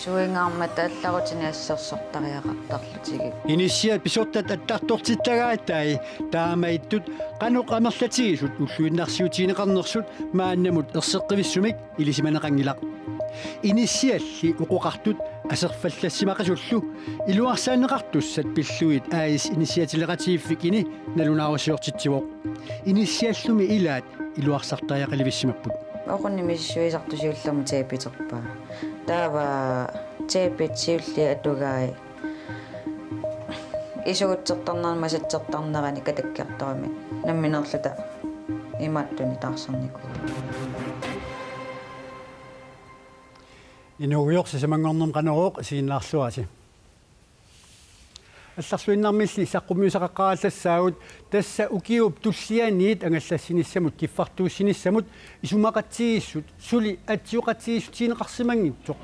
суингааммат алларутини ассерсортариақартарлутиги инисиат писортат аттартортитлагааттай таамаиттут каноқамерлатигисут уллуиннарсиутинеқарнерсут мааннамут ерсеққивиссумик илисиманеқангилақ инисиалли уқоқартут асерфаллассимақасуллу илуарсаанеқартуссат пиллуит аис инисиатилеқатииффик ини налунаарусиортитсивоқ инисиаллуми илаат илуарсартариақаливиссимаппут оқуннимиссуисартусиуллерму теапитерпаа таава теапитсиулли атугаи исугутсертарнарма сатсертарнерани катаккиарторами намминерлута имааттуни таарсарнику инугиорси самангорнерм канерооқ сииннаарлуаси алларсуиннармилли саққумиусақаққараллассаагут тасса укиуп туллианиит ангаллассиниссамут киффартууссиниссамут исумақатсигиссут сули атсиуқатсигиссутиинеқарсимангитсоқ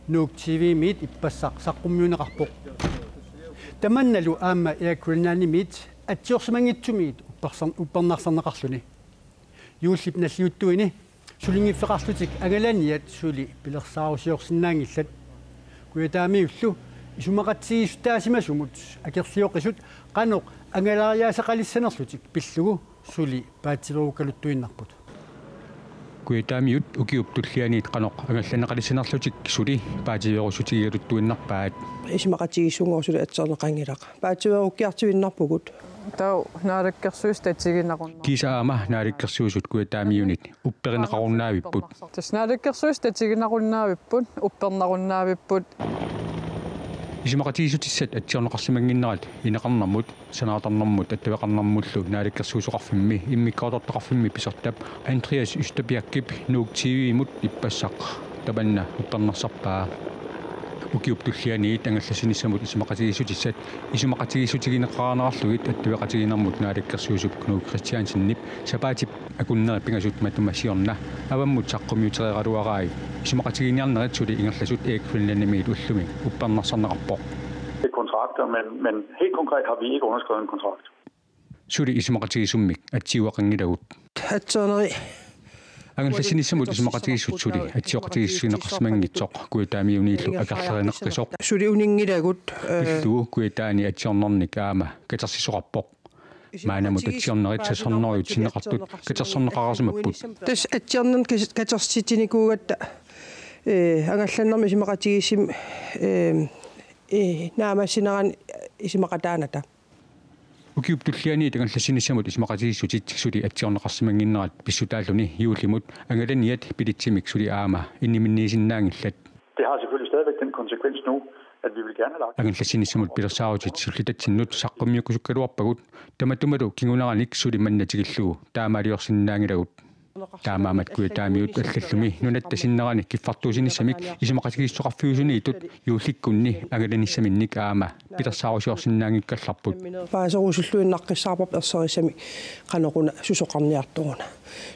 нуук тивимит иппассақ саққуммиунеқарпоқ таманналу аама иаккулнаанимит атсиорсимангитсумиит уппернарсарнеқарлуни юуллип наллиуттуини сулингиффеқарлутик агаланиат сули пилерсаарусиорсинаангиллат куятаамиуллу исумақатсигиссутаасимасумут акерлиоқисут қаноқ ангалаариаасақалиссанерлутик пиллугу сули паатсилерукалуттуиннарпут куятаамиут укиуп туллианиит қаноқ ангалланеқалиссанерлутик сули паативерусутигигалуттуиннарпаат исумақатсигиссунгорсули атсернеқангилақ паативеруккиартуиннарпугут тау наалаккерсуис татигинақорна кисаама наалаккерсуусут куятаамиунит упперинеқаруннаавиппут тас наалаккерсуис татигинақорнаавиппут уппернақорнаавиппут исумақатигисутиссат атсиорнеқарсимангиннерат инеқарнэрмут санаатарнэрмут аттавеқарнэрмуллу наалаккерсуусоқарфимми иммиккаатортоқарфимми писартап андреас устапиаккип нуук тивимут иппассақ табанна уппернерсарпаа укиуп туллианиит ангаллассиниссамут исумақатигисутиссат исумақатигисутигинеқарнерарлугит аттавеқатигинэрмут наалаккерсуусуп нуук кристиансиннип сапаатип акуннери пингасут матумассиорна аваммут саққумиутереқалуараи исумақатигиниарнерит сули ингерласут эекфилнаннимиит уллуми уппернерсарнеқарпоқ kontrakter, men helt konkret har vi ikke underskrevet en kontrakt. Suuli исумақатигисуммик атсиуақангилагут атсоонери ангаллассиниссамут исумақатигиссут сули атсиоқатигиссуинеқарсимангитсоқ куятаамиунииллу акарлеринеққисоқ сули унингилагут пиллуу куятаани атсиорнерник аама катерсисоқарпоқ маанамут атсиорнерит сасорнериут синеқартут катерсорнеқарасимаппут тас атсиорнер катерситиникуугатта ангалланнерми исумақатигиссим наамассинеран исумақатааната укиуп туллиани таганлассиниссамут исмақатигиссутит сули атсиорнеқарсимангиннерат писсутааллуни юулимут ангаланиат пилитсимик сули аама инниминниисиннаангиллат Det har selvfølgelig stadigvæk den konsekvens nu, at vi vil gerne have lagt. ангаллассиниссамут пилерсаарутит суллитатсиннут саққуммиуккусуккалуарпагут таматумалу кингунараник сули маннатигиллугу таамаалиорсиннаангилагут таамаамат куятаамиут аллаллуми нунаттасиннерани киффартуусиниссамик исумақатигиссоқарфиусуниитут юулликкунни агаланиссаминник аама пилерсаарусиорсиннаангиккалларпут паасерусуллуиннаққиссаарпап ерсерисами қанеқуна сусоқарниартуруна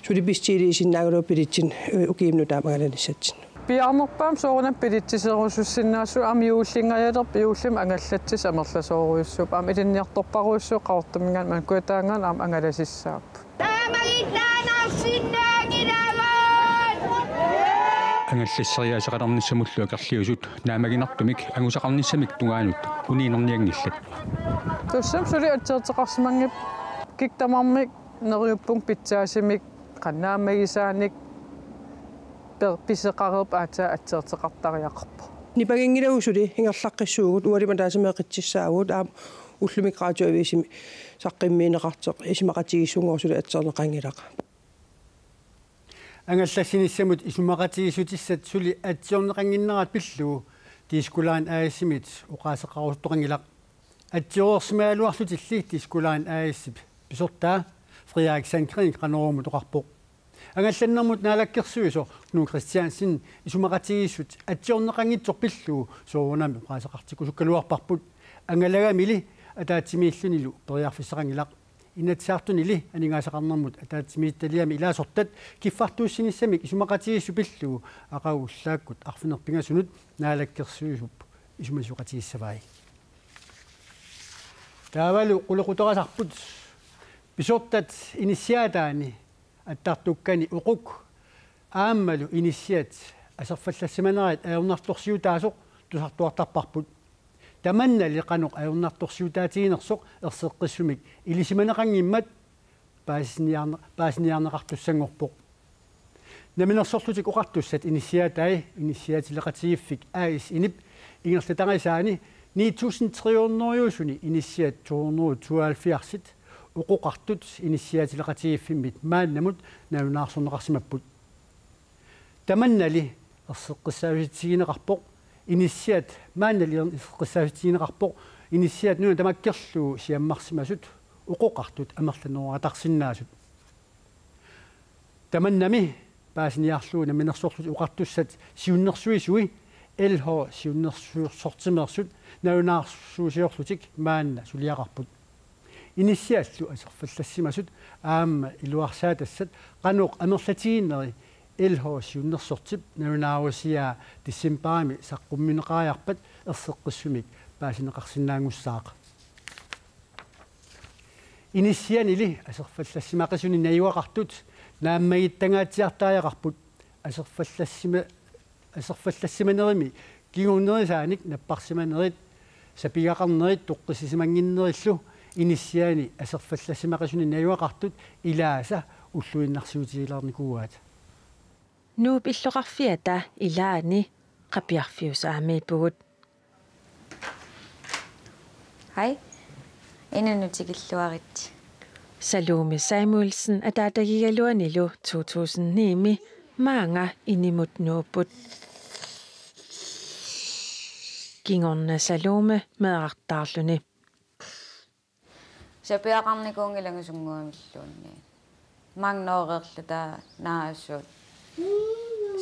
сулипистиилисиннаагалуу пилитсин укиимну таамагаланиссатсин пиарнерпаам соорунам пилитсисерусуссиннаасу ам юуллингаялерп юуллим ангаллатсис амерласооруйуссуп ам илинниарторпаруйуссуу қаортамингаан манкуатаангаан ам ангаласиссаап ангаллассариаасеқаларниссамуллу акерлиусут наамагинартумик ангусақарниссамик тугаанут униинерниангиллат туссам сули атсеэртеқарсимангип киктамармик нериуппун питсаасимик қаннаамагисааник перписеқарерп аатаа атсеэртеқартариақарпо нипагингилагусули ингерлаққиссуугут уалима таасамеқитсissaagut аам уллумик раатиовисими саққиммиинеқартеқ исмақатигиссунгорсули атсеэрнеқангилақ ангаллассиниссамут исумақатигиссутиссат сули атсиорнеқангиннерат пиллуу тискулаан аассимит уқаасеқарустоқангилақ атсиорсимаалуарлутилли тискулаан аассип писортаа Frederik Sandgren qanоруму тоқарпоқ ангалланнэрмут наалаккерсуисо ну Кристиансин исумақатигиссут атсиорнеқангитсор пиллуу соорунами уқаасеқартикусуккалуарпарпут ангалагамили атаатсимииллунилу периарфиссақангилақ инатсаартунили анингаасақарнэрмут атаатсимиитталиами илаасортат киффартууссиниссамик исумақатигиссу пиллуу ақагуллааккут арфинерпингасунут наалаккерсуисуп исумасуқатигиссавай таавалу қулеқутерасарпут писортат иниссиатаани аттартуккани уқук ааммалу иниссиат асерфаллассиманерит аернарторсиутаасоқ тусартуартарпарпут таманна лиқанеқ аернарторсиутаатигинерсоқ ерсеққиссумик илисиманеқангиммат паасниарнеқартуссангорпоқ наминерсорлутик оқартуссат инициатилеқатигиффик аис инип ингерлатангасаани 9300 инициат 272 уқоқартут инициатилеқатигиффиммит мааннамут навинаарсорнеқарсимаппут таманнали ерсеққиссаависитигинеқарпоқ инициат мааннали ерсеққиссаависитигинеқарпоқ инициат нуна тамаккерлуу сиаммарсимасут уқоқартут амерлануаратарсиннаасут таманнами паасниарлуу наминерсорлут уқартуссат сиуннерсуисуи элхо сиуннерсуурсортимерсут навинаарсуусиорлутик маанна сулиақарпут инициааллу асерфаллассимасут аама илуарсаатассат қанеқ амерлатигиннери элхо сиуннерсортип навинааруасиа диссимпарами саққумминеқариарпат ерсеққиссумик паасинеқарсинаангуссаақа иницианили асерфаллассимақисуни наюақартут нааммагиттангаатсиартааяқарпут асерфаллассиманерими кигууннерисааник наппарсиманерит сапигақарнерит тоққисисимангиннериллу инициани асерфаллассимақисуни наюақартут илааса уллуиннарсуутигилаарникууаат нууп иллоқарфиата илаани қапиарфиусаамииппугут хай инанутигиллуарит Salome Samuelsen атаатагигалуанилу 2009 маанга инимут нууппут кингорна Salome меартаарлуни сапиақарникуунгилагусунгуамиллуунни магноорерлута наасуут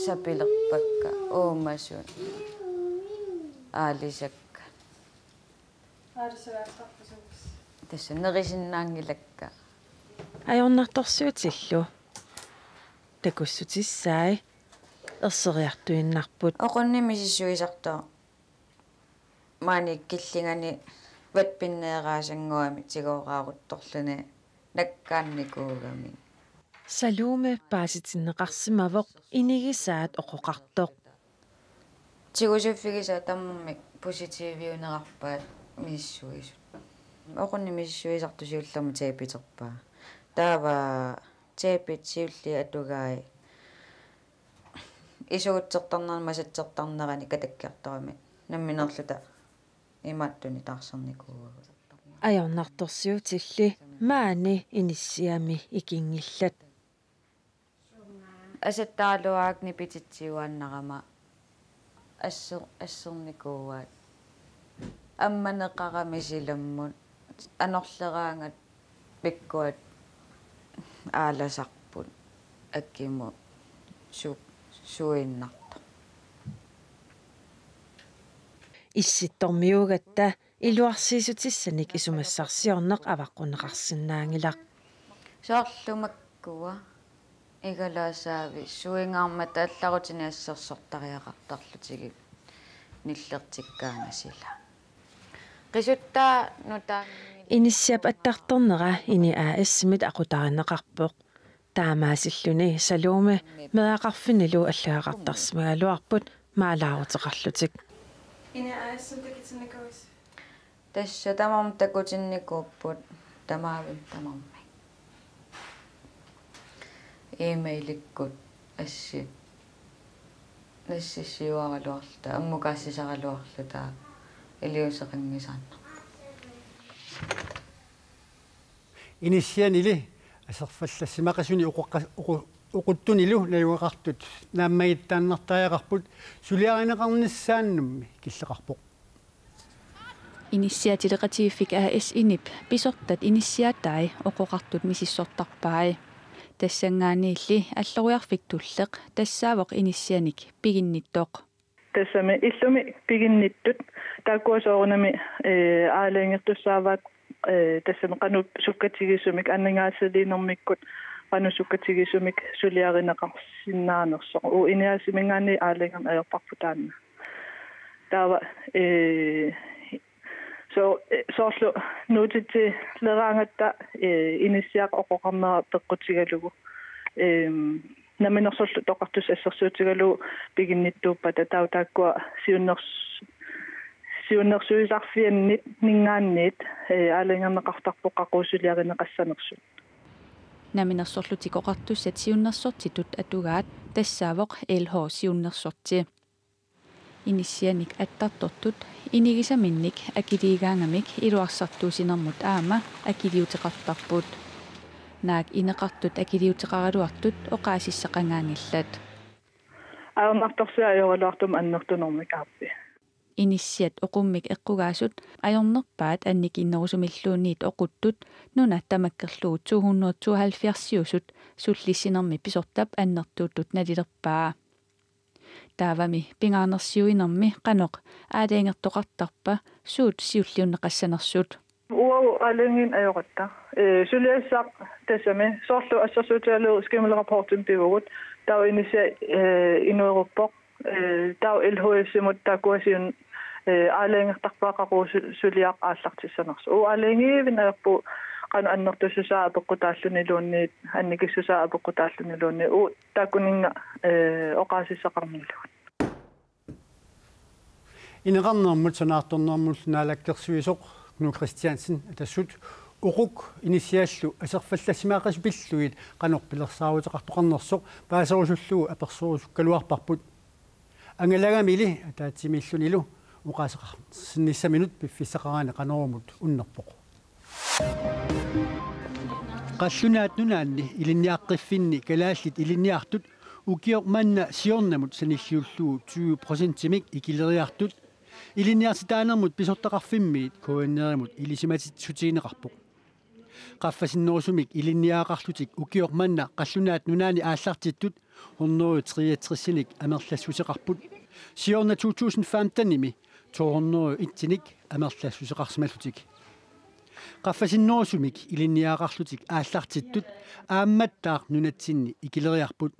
сапилерпакка уумасуут аалисакка tässä nerisиннаангилакка ajornartorsuutилlu takussutissai erсериартуиннарпут оқуннимисиссуисартоо маани киллингани ватпиннеераасангуами тигоораарутторлуни наккаанникуугами Salome paasitsinneqarsimavoq inigisaat oqoqartoq тигусуффигиса таммик поситивиунерарпаат миссуису оқуннимисиссуисартусиуллерму теапитерпаа таава теапитсиулли атугаи исуутсертарнерма масатсертарнерани катаккиарторами намминерлута имааттуни таарсерникуугу ajornartorsiutilli maani inissiami ikingillat асаттаалуаакни пититсиуаннарама ассерникууаат амманеқарами силаммут анерлераангат пиккуат ааласарпут аккиму суиннарто исситтормиугатта илуарсиисутиссаник исумассарсиорнеқ аваққунеқарсинаангилақ соорлумаккуа игалаасаави суингаармата алларутини ассерсортариақартарлутиги ниллертиккаанасила qisuttaa nuta иниссиап аттарторнера ини аассимит aqutarinneqarpoq таамаасиллуни Salome меақарфинилу аллагақартарсмагалуарпут маалаарутеқарлутик ини аассим такитсинникавис тасса тамам такутинникууппут тамаавин тамамми имейликкут асси нассиссиуаралуарлута аммукаассисаралуарлута илиусеқангисаанна инисианили асерфаллассимақасуни уқуттунилу наюақартут нааммагиттааннартааяқарпут сулиаринеқарниссааннумми киллеқарпоқ инициатилеқатигиффик аас инип писортат инициатаи оқоқартут мисиссортарпаи тассангаанилли аллеруйарфик туллеқ тассаавоқ иницианик пигинниттоқ тассами иллуми пигинниттут тааккуасоорунами аалаангертуссааваат тассами кану суккатигисумик аннангаассалиинэрмиккут кану суккатигисумик сулиаринеқарсиннаанерсоқ у иниасимингаани аалангам аёрпарпутаанна таава соорлу нутити лераангатта иниссиақ оқоқарнера пеққутигалугу наминерсорлу тоқартус ассерсуутигалу пигинниттууппата таутааккуа сиуннерсуисарфианнит нингаанниит аалингернеқартарпоқ қақуусулиаринеқассанерсут наминерсорлутик оқартуссат сиуннерсортитут атугаат тассаавоқ LH сиуннерсорти иниссианик аттартортут инигисаминник акилиигаангамик илуарсартуусинермут аама акилиутеқартарпут наак инеқартут акилиутеқаралуартут оқаасиссақангаангиллат аернарторсиаёралуартум аннертунэрмик ааппи иниссиат оқуммик эққугаасут аёрнерпаат анник иннерусумиллуунниит оқуттут нуна тамаккерлугу 272 суллиссинерми писортап аннертууттут налилерпаа таавами пингаарнерсиуинерми қаноқ аалаингертоқартарпа суут сиуллиуннеқассанерсут уау алингин аёқатта сулиассаақ тассами соорлу ассерсуутиалу скимулерапортин пивугут тау инисиа инуеруппоқ тау LHS-имут такуасиун аалаингертарпаақақуу сулиақ ааллартиссанерсу аалаингиивин аерпу qanu annertussusaa peqqutaalluниluunniit annikissusaa peqqutaalluниluunni takuninga oqaasissaqarnillugut инеқарнэрмут санаартэрнэрмул наалаккерсуисоқ ну Кристиансен тассут уқук инисиаллу асерфаллассимаақас пиллуит қанорпилерсааруутеқартоқарнерсоқ паасерусуллугу аперсорусуккалуарпарпут ангалагамили таатсимиллунилу уқаасеқар синниссаминут пиффиссақараана қанорумут уннерпоқ qallunaat nunaanni ilinniaqqiffinni kalaаллит илинниартут укиор манна сиорнамут саниллиуллуу 20%-имик икилериартут илинниартитаанермут писортақарфиммиит коиннеримут илисиматитсутиинеқарпоқ qaffasinnерусумик илинниаақарлутик укиор манна qallunaat nunaani ааллартиттут 133-синик амерлассусеқарпут сиорна 2015-ими 201-тиник амерлассусеқарсималлутик qaffasinnерусумик илинниаақарлутик ааллартиттут аамматтаақ нунатсинни икилериарпут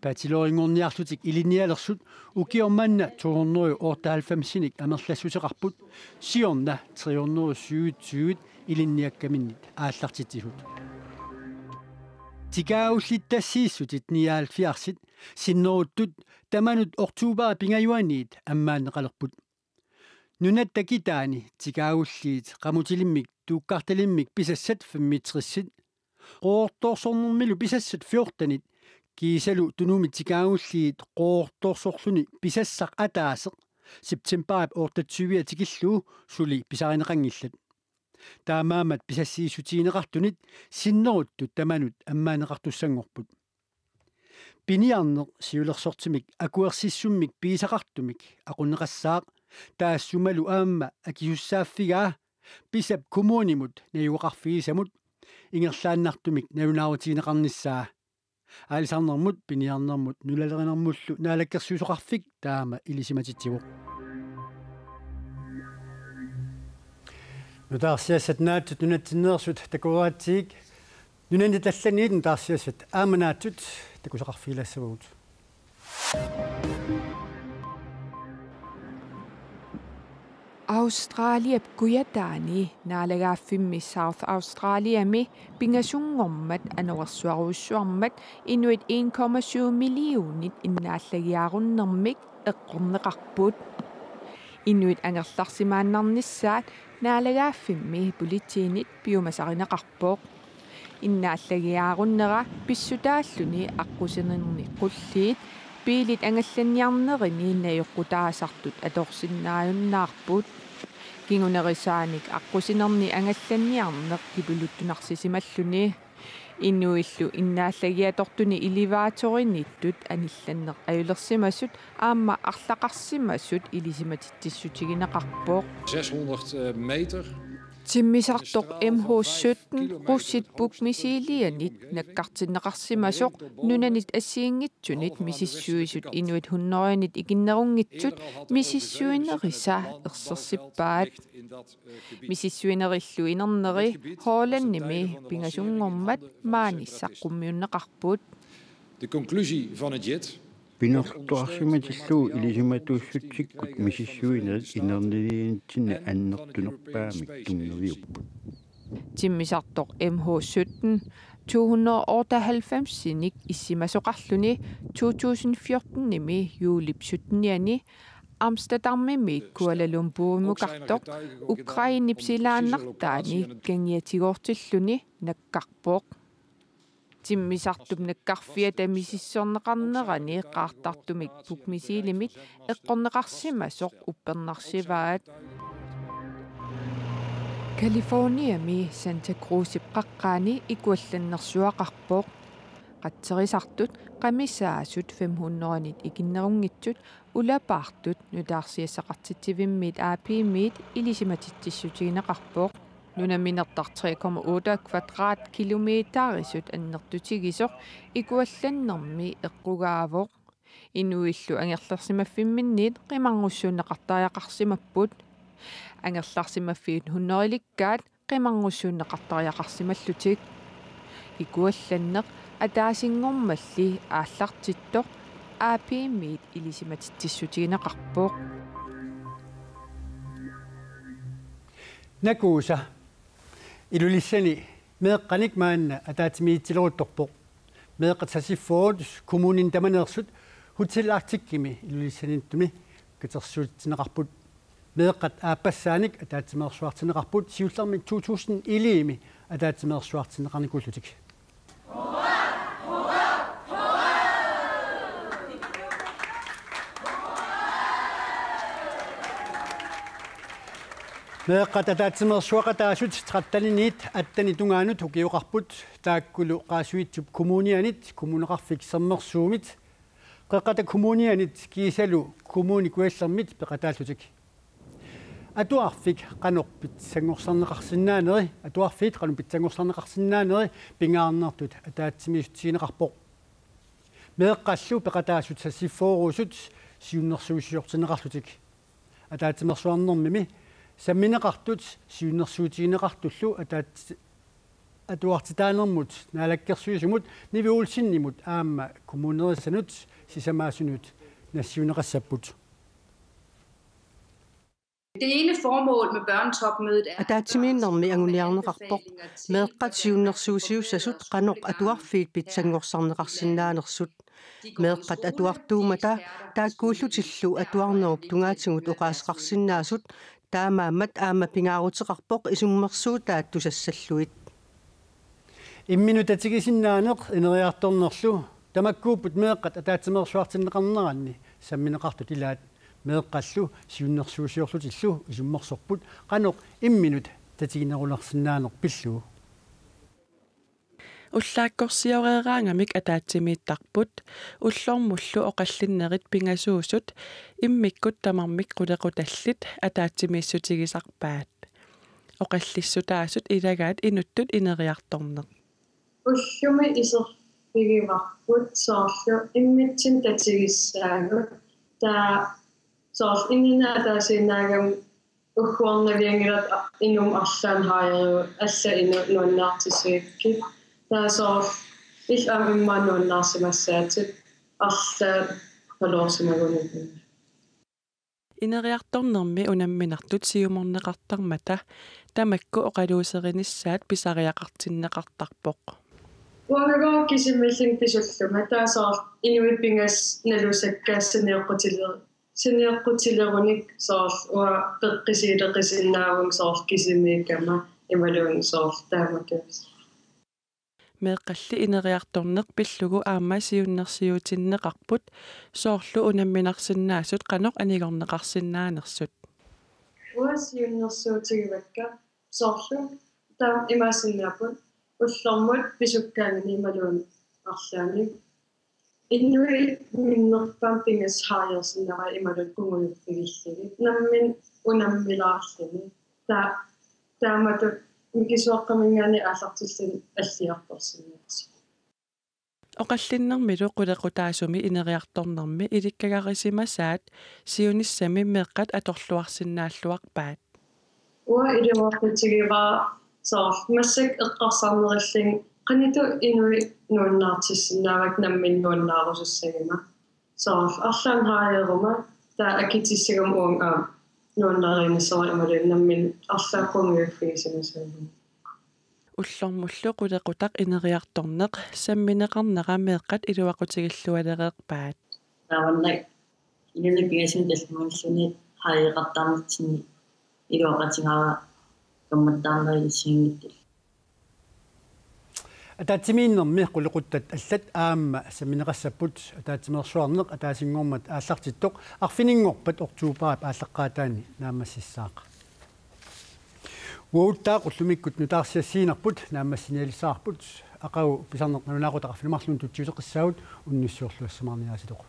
патилорингорниарлутик илинниалерсут укиорманна 298-синик амерлассусеқарпут сиорна 327 илинниаккаминнит ааллартитсигут тикаауллиттассииссутит ниаалфиарсит синнеруттут таманут ортубара пингаюаниит аммаанеқалерпут нунаттакитаани тикаагуллиит qamutilimмик тууккарталиммик писассат 5-30 qoortoorsornermilu писассат 14 кисалу тунуми тикаагуллиит qoortoorsorluni писассақ атаасеқ септемберап 28 тикиллуу сули писаринеқангиллат таамаамат писассиисутиинеқартунит синнеруттут таманут аммаанеқартуссангорпут пиниарнеқ сиулерсортимик акуерсиссуммик писақартумик aquнеқассаақ таассумалу аама акисуссааффигаа писап коммунимут наюақарфигисамут ингерлааннартумик навунаарутиинеқарниссаа аалисарнэрмут пиниарнэрмут нулалеринэрмуллу наалаккерсуусоқарфик таама илисиматитсигу нутаарсиассат наатсут нунатсиннерсут такураатсиик нунани талланиит нутаарсиассат ааманаатсут такусоқарфигилассавагут Australiap kuyataani naalagaaffimmi South Australiami pingasungormat anersuaruussuarmat inuit 1,7 millionit innaallagiarunnermik eqqorneqarput inuit angerlarsimaannarnissaat naalagaaffimmi pulitiinit piumasarineqarpoq innaallagiarunnera pissutaalluni аққусинерни qulliit piilit angallanniarnerini nayoqqutaasartut atorsinnaajunnaarput kingunerisaanik аққусинерни ангалланниарнеқ кипулуттунарсисималлуни иннуиллу иннааллагиатортуни иливааториниттут анилланнеқ аюлерсимасут аама арлақарсимасут илисиматиттиссутигинеқарпоқ 600 meter Timmisartoq MH17 russit bukmisiilianit nakkartinneqarsimasoq nunanit assiingitsunit misissuisut inuit hunnoranit ikinnerunngitsut misissuinerisa ersersippaat misissuinerillu inerneri hoolannimi pingasungormat maanissaqqumiunneqarput De conclusie van het JIT Pinortuarsimatilluu ilisumatuussutsikut misissuinerit inerniintinna annertunerpaamik tungeriupput Timmisartoq MH17 298-sinik issimasoqarluni 2014-nimi juulip 17-ni Amsterdamimmiit Kuala Lumpur-mukartoq Ukrainipsilaannartaani kangiatigortilluni nakkarpoq timmisartum nakkarfiata misissorneqarnerani qaartartumik pukmisiilimit eqqorneqarsimasoq uppernarsivaaat Californiami Santa Cruzip qaqqaani ikuallannersuaqarpoq qatserisartut qamissaasut 500-nit ikinnerunngitsut ulapaartut nutaarsiassaqartitsivimmiit aapiimmiit ilisimatitsissutigineqarpoq nunaminertar 3,8 kvadratkilometerisut annertutigisoq ikuallannermi eqqugaavoq inuillu angerlersimaffimmинниит qimarngussuunneqartariaqarsimapput angerlarsimaffiit 100-likkaat qimarngussuunneqartariaqarsimallutik ikuallanneq атаасингормалли ааллартиттоқ аапииммиит илисиматитсиссутигинеқарпоқ накууса илулиссани меэққаник маанна атаатимиитсилерутторпоқ меэққат сасиффоот коммунин таманеерсут хутсиллаартиккими илулиссаниттуми катерсуутсинеқарпут меэққат ааппассааник атаатимеерсуартинеқарпут сиуллермик 2011-ми атаатимеерсуартинеқарникууллутик меэққат атаатимеерсуақатаасут тратталиниит аттани тунгаанут укиоқарпут тааккулу qaasuitsup kommunianit kommuneqarfik sermersuumit qeqqata kommunianit kiisalu kommuni kuallermit peqataallutik atuarfik qanoq pitsangorserneqarsinnaaneri atuarfiit qanu pitsangorserneqarsinnaaneri pingaarnertut ataatsimisutsigineqarpoq meeqqallu peqataasut sassiffoorusut siunnersuusiortineqarlutik ataatimersuarnermimi самминеқартут сиуннэрсуутигинеқартуллу атуартитааnermut наалаккерсуисумут нивиулсиннимут аама коммунерисанут сисамаасунут нассиунеқассаппут Det ene formål med børnetopmødet er атаатсимииннэрми агуниарнеқарпоқ меэққат сиуннэрсуусиуссасут қаноқ атуарфиит питсангорсарнеқарсинаанерсут меэққат атуартуумата тааккууллутиллу атуарнеруп тунгаатсигут оқаасеқарсинаасут таамаамат аама пингаарутеқарпоқ исуммерсуутаат тусассаллуит имминутатигисиннаанеқ инериарторнерлу тамаккууппут меэққат атаатсимерсуартиннеқарнеранни самминеқартут илаат меэққаллу сиуннэрсуусиорлутиллу исуммерсорпут қаноқ имминут татигинерулерсинаанеқ пиллуу уллааккорсиореераангамик атаатсимииттарпут уллормуллу оқаллиннерит пингасуусут иммиккут тамармик қулеқуталлит атаатсимииссутигисарпаат оқаллиссутаасут илагаат инуттут инериарторнеқ уллуми исерпигиварпут соорлу иммитсин татигиссаагут таа соорл инина таасинаагам ухуарнавиангилат инум арлаан хааеру алла ину нуаннаартисиикки таасоор ил амиммаануаннаарсимассаатит арла палоорсимагунит инериарторнерми унамминартут сиуморнеқартармата тамакку оқалуусеринissaат писариақартиннеқартарпоқ уагагоо кисиммиллин писуллума таасоор инуиппингас налусаккаассинеққутилеруник соорл уа пеққисиилеқисиннаавун соорл кисимииккама ималуун соорл таамаккас меэққалли инериарторнеқ пиллугу аама сиуннерсиутиннеқарпут соорлу унамминарсинаасут қаноқ анигорнеқарсинаанерсут уасиуннерсуутигивакка соорлу таам имаасиннаапут уллормут писуккаагани ималуун арлааник иннуи миннерпаам пингас хааерсиннера ималут кунгуйуппигиллиги наммин унаммилаарлини таамату микисуаққамингаани ааллартиллин аллиарторсинниарси оқаллиннэрмилу қулеқутаасуми инериарторнэрми иликкагарисимасаат сиуниссами меэққат аторлуарсинааллуарпаат уа илуақутигива соор массак эққарсаарнериллин qanito inui nuannaartissinnaavak nammin nuannaarusussagima sоор арlaan haajeruma taa akitissagum uanga nuannaarinissora imalun nammin arlaaqqumiuffigisinasagum уллормуллу qulеqutaq ineriartorneq sammineqarnera meeqqat iluaqutigilualereerpaat тааваннак илулипигасун талмааллуни хаиqartarnitсини илуақатингара камматтаарнерисингиттал атаатсимииннэрми qulеquttat аллат аама самминеқассаппут атаатсимерсуарнеқ атаасингормат ааллартиттоқ арфинингорпат ортуупаап ааллаққаатаани наамассисаақ уутаа qulлумиккут нутаарсиассиинарпут наамассиниалисаарпут ақау писарнеқнунаагутақарфинумарлун тутсиусеқиссаагут унниссуорлуассамаарниааситоқ